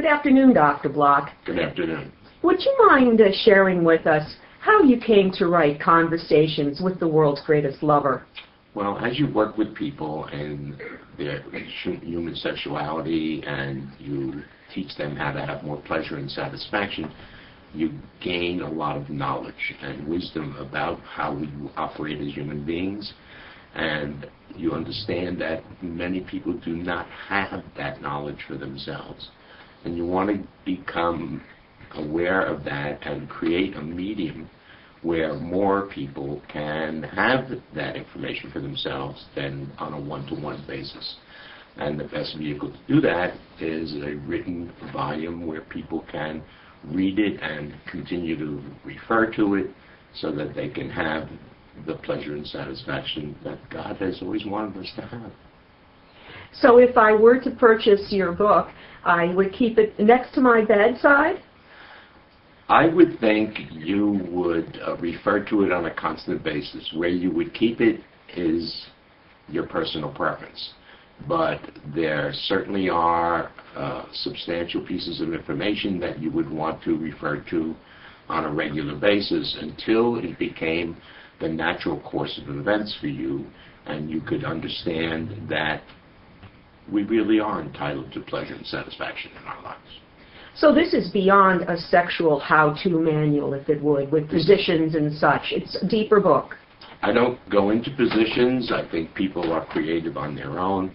Good afternoon, Dr. Block. Good afternoon. Would you mind sharing with us how you came to write Conversations with the World's Greatest Lover? Well, as you work with people and their human sexuality and you teach them how to have more pleasure and satisfaction, you gain a lot of knowledge and wisdom about how we operate as human beings. And you understand that many people do not have that knowledge for themselves. And you want to become aware of that and create a medium where more people can have that information for themselves than on a one-to-one basis. And the best vehicle to do that is a written volume where people can read it and continue to refer to it so that they can have the pleasure and satisfaction that God has always wanted us to have. So if I were to purchase your book, I would keep it next to my bedside? I would think you would refer to it on a constant basis. Where you would keep it is your personal preference. But there certainly are substantial pieces of information that you would want to refer to on a regular basis until it became the natural course of events for you and you could understand that we really are entitled to pleasure and satisfaction in our lives. So this is beyond a sexual how-to manual, if it would, with positions and such. It's a deeper book. I don't go into positions. I think people are creative on their own.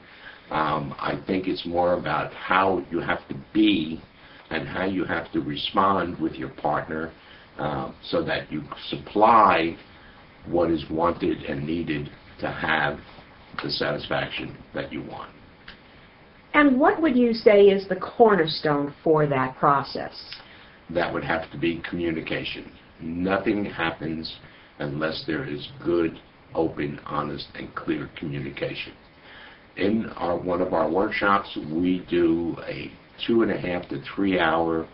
I think it's more about how you have to be and how you have to respond with your partner so that you supply what is wanted and needed to have the satisfaction that you want. And what would you say is the cornerstone for that process? That would have to be communication. Nothing happens unless there is good, open, honest, and clear communication. In one of our workshops, we do a 2.5 to 3 hour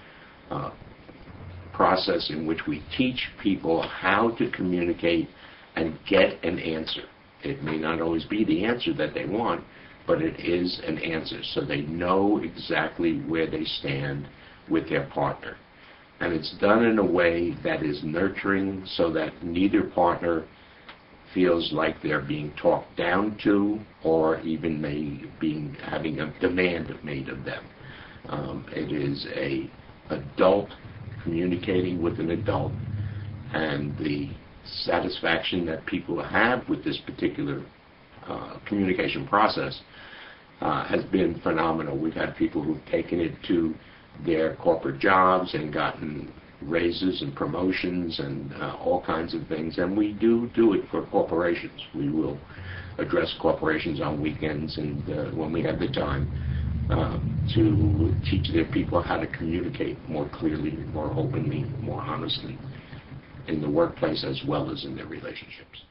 process in which we teach people how to communicate and get an answer. It may not always be the answer that they want, but it is an answer, so they know exactly where they stand with their partner. And it's done in a way that is nurturing so that neither partner feels like they're being talked down to or even having a demand made of them. It is an adult communicating with an adult, and the satisfaction that people have with this particular communication process has been phenomenal. We've had people who've taken it to their corporate jobs and gotten raises and promotions and all kinds of things. And we do it for corporations. We will address corporations on weekends and when we have the time to teach their people how to communicate more clearly, more openly, more honestly in the workplace as well as in their relationships.